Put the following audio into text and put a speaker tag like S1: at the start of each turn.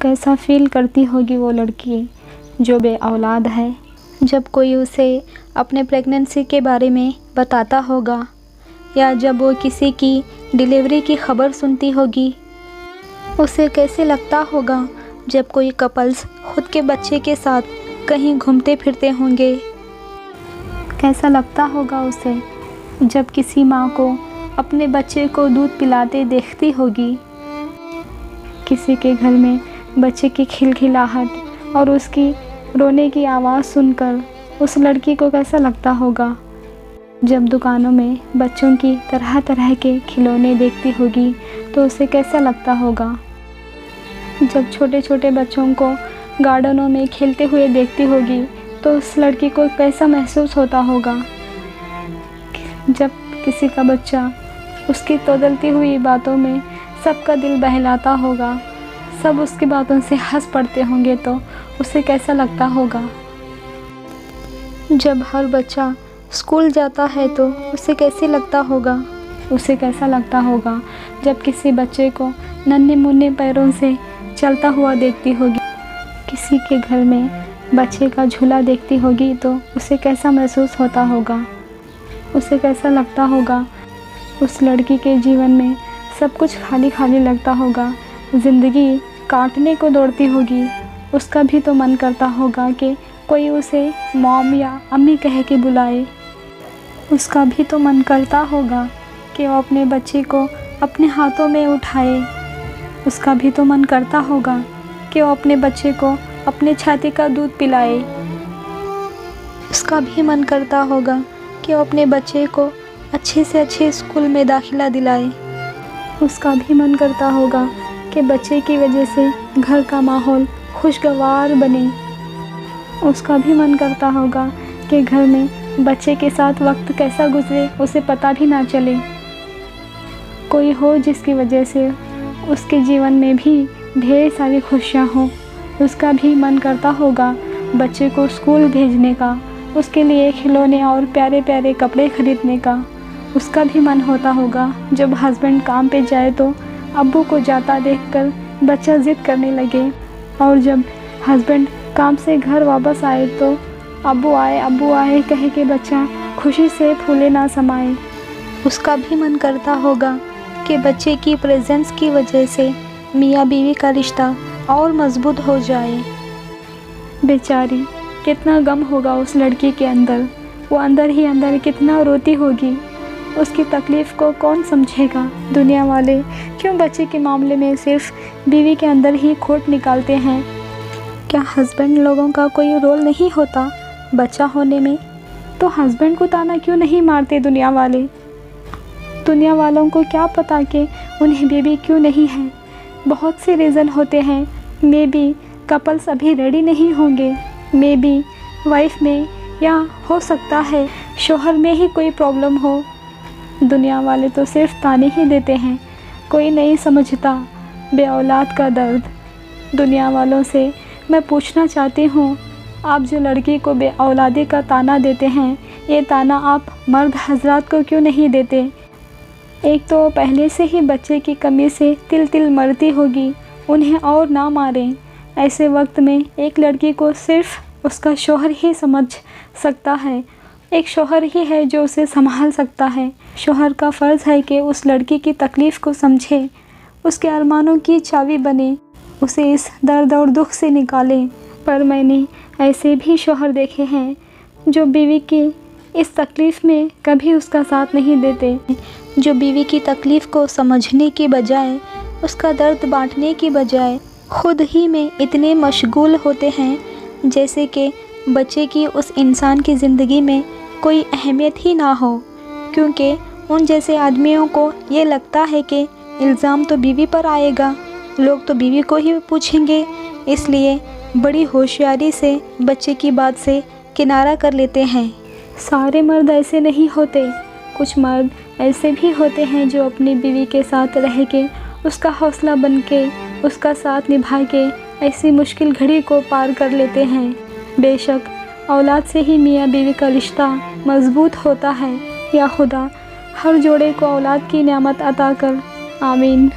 S1: कैसा फील करती होगी वो लड़की जो बे औलाद है। जब कोई उसे अपने प्रेगनेंसी के बारे में बताता होगा या जब वो किसी की डिलीवरी की खबर सुनती होगी, उसे कैसे लगता होगा जब कोई कपल्स खुद के बच्चे के साथ कहीं घूमते फिरते होंगे। कैसा लगता होगा उसे जब किसी माँ को अपने बच्चे को दूध पिलाते देखती होगी। किसी के घर में बच्चे की खिलखिलाहट और उसकी रोने की आवाज़ सुनकर उस लड़की को कैसा लगता होगा। जब दुकानों में बच्चों की तरह तरह के खिलौने देखती होगी तो उसे कैसा लगता होगा। जब छोटे छोटे बच्चों को गार्डनों में खेलते हुए देखती होगी तो उस लड़की को कैसा महसूस होता होगा। जब किसी का बच्चा उसकी तोदलती हुई बातों में सबका दिल बहलाता होगा, सब उसकी बातों से हंस पड़ते होंगे तो उसे कैसा लगता होगा। जब हर बच्चा स्कूल जाता है तो उसे कैसे लगता होगा। उसे कैसा लगता होगा जब किसी बच्चे को नन्हे मुन्ने पैरों से चलता हुआ देखती होगी। किसी के घर में बच्चे का झूला देखती होगी तो उसे कैसा महसूस होता होगा। उसे कैसा लगता होगा। उस लड़की के जीवन में सब कुछ खाली खाली लगता होगा। ज़िंदगी काटने को दौड़ती होगी। उसका भी तो मन करता होगा कि कोई उसे मॉम या अम्मी कह के बुलाए। उसका भी तो मन करता होगा कि वो अपने बच्चे को अपने हाथों में उठाए। उसका भी तो मन करता होगा कि वो अपने बच्चे को अपने छाती का दूध पिलाए। उसका भी मन करता होगा कि वो अपने बच्चे को अच्छे से अच्छे स्कूल में दाखिला दिलाए। उसका भी मन करता होगा कि बच्चे की वजह से घर का माहौल खुशगवार बने। उसका भी मन करता होगा कि घर में बच्चे के साथ वक्त कैसा गुजरे उसे पता भी ना चले। कोई हो जिसकी वजह से उसके जीवन में भी ढेर सारी खुशियाँ हों। उसका भी मन करता होगा बच्चे को स्कूल भेजने का, उसके लिए खिलौने और प्यारे प्यारे कपड़े खरीदने का। उसका भी मन होता होगा जब हस्बैंड काम पे जाए तो अब्बू को जाता देखकर बच्चा ज़िद करने लगे, और जब हस्बैंड काम से घर वापस आए तो अब्बू आए कहे के बच्चा खुशी से फूले ना समाए। उसका भी मन करता होगा कि बच्चे की प्रेजेंस की वजह से मियाँ बीवी का रिश्ता और मजबूत हो जाए। बेचारी कितना गम होगा उस लड़की के अंदर। वो अंदर ही अंदर कितना रोती होगी। उसकी तकलीफ़ को कौन समझेगा। दुनिया वाले क्यों बच्चे के मामले में सिर्फ बीवी के अंदर ही खोट निकालते हैं। क्या हस्बैंड लोगों का कोई रोल नहीं होता बच्चा होने में? तो हस्बैंड को ताना क्यों नहीं मारते दुनिया वाले? दुनिया वालों को क्या पता कि उन्हें बेबी क्यों नहीं है। बहुत से रीज़न होते हैं। मे बी कपल्स अभी रेडी नहीं होंगे। मे बी वाइफ में या हो सकता है शोहर में ही कोई प्रॉब्लम हो। दुनिया वाले तो सिर्फ ताने ही देते हैं। कोई नहीं समझता बे औलाद का दर्द। दुनिया वालों से मैं पूछना चाहती हूँ, आप जो लड़की को बे औलादी का ताना देते हैं, ये ताना आप मर्द हजरात को क्यों नहीं देते? एक तो पहले से ही बच्चे की कमी से तिल तिल मरती होगी, उन्हें और ना मारें। ऐसे वक्त में एक लड़की को सिर्फ उसका शौहर ही समझ सकता है। एक शौहर ही है जो उसे संभाल सकता है। शौहर का फ़र्ज़ है कि उस लड़की की तकलीफ़ को समझे, उसके अरमानों की चाबी बने, उसे इस दर्द और दुख से निकाले। पर मैंने ऐसे भी शौहर देखे हैं जो बीवी की इस तकलीफ़ में कभी उसका साथ नहीं देते, जो बीवी की तकलीफ़ को समझने की बजाय, उसका दर्द बांटने की बजाय खुद ही में इतने मशगूल होते हैं जैसे कि बच्चे की उस इंसान की ज़िंदगी में कोई अहमियत ही ना हो। क्योंकि उन जैसे आदमियों को ये लगता है कि इल्ज़ाम तो बीवी पर आएगा, लोग तो बीवी को ही पूछेंगे, इसलिए बड़ी होशियारी से बच्चे की बात से किनारा कर लेते हैं। सारे मर्द ऐसे नहीं होते। कुछ मर्द ऐसे भी होते हैं जो अपनी बीवी के साथ रह के, उसका हौसला बन के, उसका साथ निभा के ऐसी मुश्किल घड़ी को पार कर लेते हैं। बेशक औलाद से ही मियाँ बीवी का रिश्ता मजबूत होता है। या खुदा हर जोड़े को औलाद की नेमत अता कर। आमीन।